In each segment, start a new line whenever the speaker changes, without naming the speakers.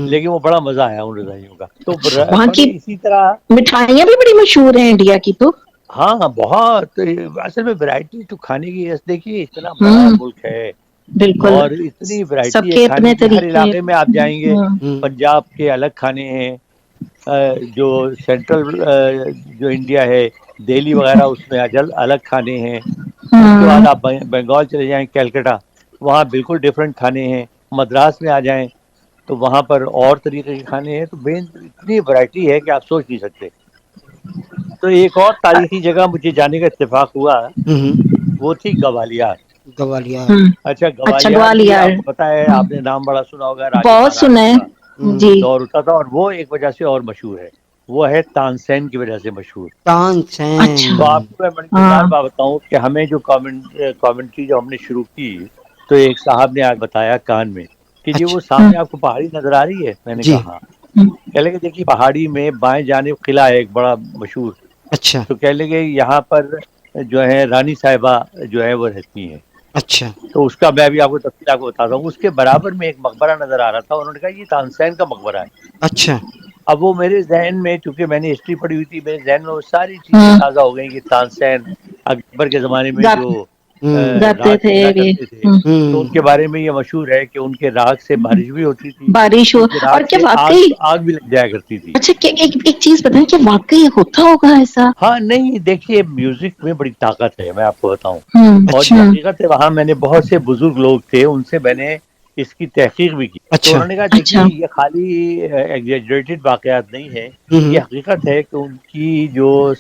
لیکن وہ بڑا مزہ آیا ان رضائیوں کا. تو
وہاں کی
بڑے اسی طرح
مٹھائیاں بھی بڑی مشہور ہیں انڈیا کی تو.
ہاں ہاں بہت. اصل میں ورائٹی تو کھانے کی دیکھیے اتنا بڑا
ہوں
ملک ہے
بالکل
اور اتنی
سب
ورائٹی ہے
کے
کھانے
اپنے
کی. ہر
طریقے.
علاقے میں آپ جائیں گے پنجاب کے الگ کھانے ہیں, جو سینٹرل جو انڈیا ہے دہلی وغیرہ اس میں الگ کھانے ہیں. اس کے بعد آپ بنگال چلے جائیں کیلکٹا, وہاں بالکل ڈفرینٹ کھانے ہیں. مدراس میں آ جائیں تو وہاں پر اور طریقے کے کھانے ہیں. تو اتنی ورائٹی ہے کہ آپ سوچ نہیں سکتے. تو ایک اور تاریخی جگہ مجھے جانے کا اتفاق ہوا, وہ تھی گوالیار.
گوالیار.
اچھا گوالیار بھی آپ کو پتا ہے, آپ نے نام بڑا سنا ہوگا راجہ
بہت سنا
مہاراجوں
ہے
کا
جی.
دور ہوتا تھا. اور وہ ایک وجہ سے اور مشہور ہے, وہ ہے تان سین کی وجہ سے مشہور.
تان سین.
اچھا
تو آپ کو میں بڑی
ہاں
مزدار بات بتاؤں کہ ہمیں جو کامنٹری جو ہم نے شروع کی تو ایک صاحب نے آج بتایا کان میں کہ جی وہ
اچھا.
سامنے آپ کو پہاڑی نظر آ رہی ہے. میں نے
جی.
کہا ہاں. کہہ لیں کہ دیکھیے پہاڑی میں بائیں جانب قلعہ ہے ایک بڑا مشہور.
اچھا.
تو کہہ لیں گے یہاں پر جو ہے رانی صاحبہ جو ہے وہ رہتی ہیں.
اچھا.
تو اس کا میں بھی آپ کو تفصیل آپ کو بتاتا ہوں. اس کے برابر میں ایک مقبرہ نظر آ رہا تھا, انہوں نے کہا یہ تانسین کا مقبرہ ہے.
اچھا.
اب وہ میرے ذہن میں, چونکہ میں نے ہسٹری پڑھی ہوئی تھی, میرے ذہن میں وہ ساری چیزیں تازہ ہو گئیں کہ تانسین اکبر کے زمانے میں جو
گاتے
راگ
تھے
کیا
بھی.
کرتے تھے, تو ان کے بارے میں یہ مشہور ہے کہ ان کے راگ سے بارش بھی ہوتی تھی,
بارش ہو
ان کے
اور
راگ
کیا
سے
واقعی.
آگ بھی لگ جایا کرتی تھی.
اچھا ایک چیز بتائیں کہ واقعی ہوتا ہوگا ایسا.
ہاں نہیں دیکھیے میوزک میں بڑی طاقت ہے, میں آپ کو بتاؤں. اور
اچھا.
یہ حقیقت ہے, وہاں میں نے بہت سے بزرگ لوگ تھے, ان سے میں نے اس کی تحقیق بھی کی. تو
اچھا.
انہوں نے کہا دیکھیے یہ خالی ایگزیجریٹڈ واقعات نہیں ہے, یہ حقیقت ہے کہ ان کی جو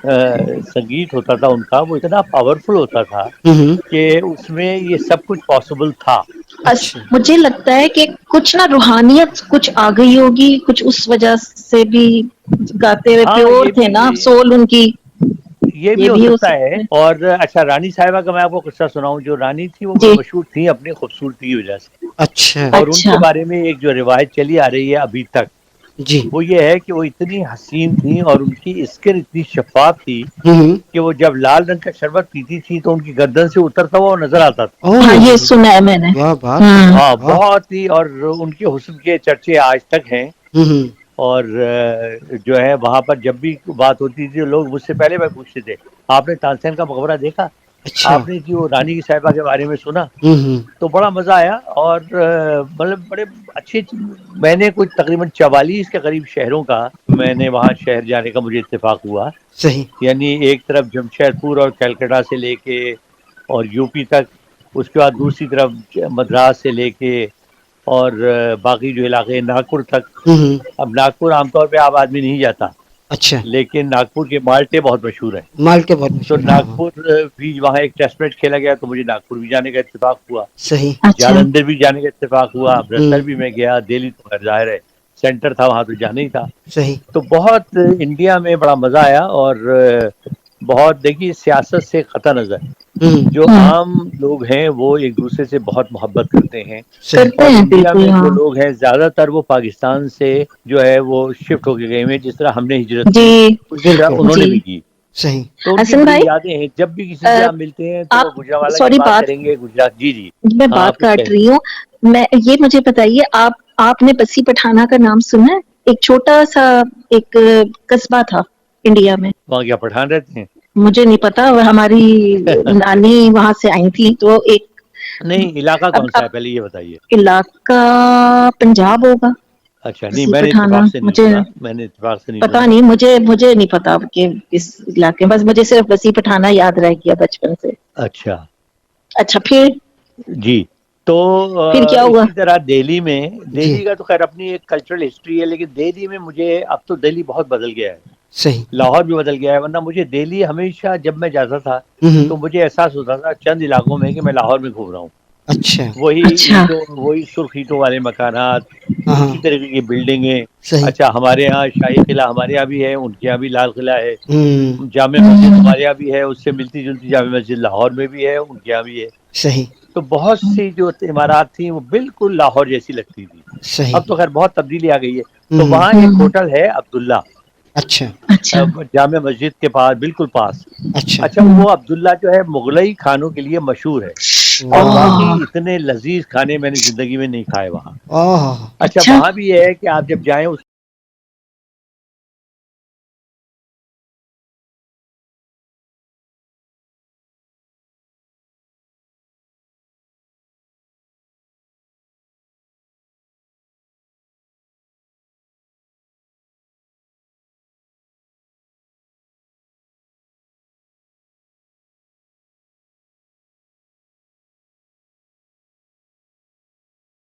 سنگیت ہوتا تھا ان کا وہ اتنا پاورفل ہوتا تھا کہ اس میں یہ سب کچھ پاسبل تھا.
اچھا.
مجھے لگتا ہے کہ کچھ نہ روحانیت کچھ آ گئی ہوگی, کچھ اس وجہ سے بھی گاتے ہوئے
ہاں
پیور
یہ
تھے
بھی
نا سول ان کی.
یہ بھی ہو سکتا ہے. اور اچھا رانی صاحبہ کا میں آپ کو قصہ سناؤں. جو رانی تھی وہ بڑی
جی.
مشہور تھی اپنی خوبصورتی کی وجہ سے,
اچھا.
اور ان
اچھا
کے بارے میں ایک جو روایت چلی آ رہی ہے ابھی تک,
جی.
وہ یہ ہے کہ وہ اتنی حسین تھیں اور ان کی اسکن اتنی شفاف تھی کہ وہ جب لال رنگ کا شربت پیتی تھی تو ان کی گردن سے اترتا ہوا نظر آتا تھا.
ہاں یہ سنا ہے میں نے.
کیا بات ہے.
ہاں
واہ.
بہت ہی. اور ان کے حسن کے چرچے آج تک ہیں. اور جو ہے وہاں پر جب بھی بات ہوتی تھی لوگ مجھ سے پہلے میں پوچھتے تھے آپ نے تانسین کا مقبرہ دیکھا,
اچھا.
آپ نے کی وہ رانی کی صاحبہ کے بارے میں سنا.
ہوں.
تو بڑا مزہ آیا. اور مطلب بڑے اچھے, میں نے کچھ تقریباً 44 کے قریب شہروں کا میں نے وہاں شہر جانے کا مجھے اتفاق ہوا.
صحیح.
یعنی ایک طرف جمشید پور اور کلکٹا سے لے کے اور یو پی تک, اس کے بعد دوسری طرف مدراس سے لے کے اور باقی جو علاقے ناگپور تک. اب ناگپور عام طور پہ عام آدمی نہیں جاتا,
اچھا.
لیکن ناگپور کے مالٹے بہت مشہور ہیں.
مالٹے بہت
تو
مشہور ہیں. ہاں.
ناگپور بھی وہاں ایک ٹیسٹ میچ کھیلا گیا تو مجھے ناگپور بھی جانے کا اتفاق ہوا.
صحیح.
اچھا.
جالندھر بھی جانے کا اتفاق ہوا, امرتسر بھی میں گیا, دہلی تو خیر ظاہر ہے سینٹر تھا وہاں تو جانا ہی تھا.
صحیح.
تو بہت انڈیا میں بڑا مزہ آیا. اور بہت دیکھیے سیاست سے قطع نظر جو عام لوگ ہیں وہ ایک دوسرے سے بہت محبت کرتے ہیں.
صحیح.
کرتے
اور
ہیں
انڈیا
بالکل.
میں
ہاں
جو لوگ ہیں زیادہ تر وہ پاکستان سے جو ہے وہ شفٹ ہو کے گئے ہوئے, جس طرح ہم نے ہجرت کی
جی
اسی طرح
بالکل.
انہوں نے
جی.
بھی کی.
صحیح.
تو ان کی
حسن
بڑی
بھائی
یادیں ہیں. جب بھی کسی سے آپ ملتے ہیں تو وہ
آپ
گجرانوالہ کی
سوری
بات کریں گے. گجرات. جی جی
میں
ہاں
بات
آپ کچھ
کاٹ
کہیں.
رہی ہوں. میں یہ مجھے بتائیے آپ نے بسی پٹھانہ کا نام سنا ہے؟ ایک چھوٹا سا ایک قصبہ تھا انڈیا میں.
وہاں کیا پٹھان رہتے ہیں؟
مجھے نہیں پتا, ہماری نانی وہاں سے آئی تھی. تو ایک
نہیں علاقہ
اب
کون سا ہے پہلے یہ بتائیے.
علاقہ پنجاب ہوگا.
اچھا نہیں
بسی
میں نے
پٹھانہ
اتفاق سے نہیں
مجھے
سنا, میں نے اتفاق سے نہیں
پتا
سنا.
نہیں, مجھے نہیں پتا کہ اس علاقے, بس مجھے صرف بسی پٹھانہ یاد رہ گیا بچپن سے.
اچھا.
اچھا پھر
جی تو
پھر کیا ہوا؟
اسی طرح دہلی میں,
جی.
دہلی کا تو خیر اپنی ایک کلچرل ہسٹری ہے, لیکن دہلی میں مجھے اب تو دہلی بہت بدل گیا ہے.
صحیح.
لاہور بھی بدل گیا ہے, ورنہ مجھے دہلی ہمیشہ جب میں جاتا تھا تو مجھے احساس ہوتا تھا چند علاقوں میں کہ میں لاہور میں گھوم رہا ہوں.
اچھا.
وہی
اچھا.
اینٹوں, وہی سرخ اینٹوں والے مکانات,
ہاں.
اسی طریقے کی بلڈنگیں.
صحیح.
اچھا ہمارے یہاں شاہی قلعہ ہمارے یہاں بھی ہے, ان کے یہاں بھی لال قلعہ ہے.
ہوں.
جامع مسجد ہمارے یہاں بھی ہے, اس سے ملتی جلتی جامع مسجد لاہور میں بھی ہے, ان کے یہاں بھی ہے.
صحیح.
تو بہت سی جو عمارات تھیں وہ بالکل لاہور جیسی لگتی تھی.
صحیح.
اب تو خیر بہت تبدیلی آ گئی ہے. تو وہاں ایک ہوٹل ہے عبداللہ,
اچھا.
اچھا.
جامع مسجد کے پاس بالکل پاس. اچھا وہ عبداللہ جو ہے مغلئی کھانوں کے لیے مشہور ہے. اور واقعی اتنے لذیذ کھانے میں نے زندگی میں نہیں کھائے وہاں. اچھا وہاں بھی یہ ہے کہ آپ جب جائیں اس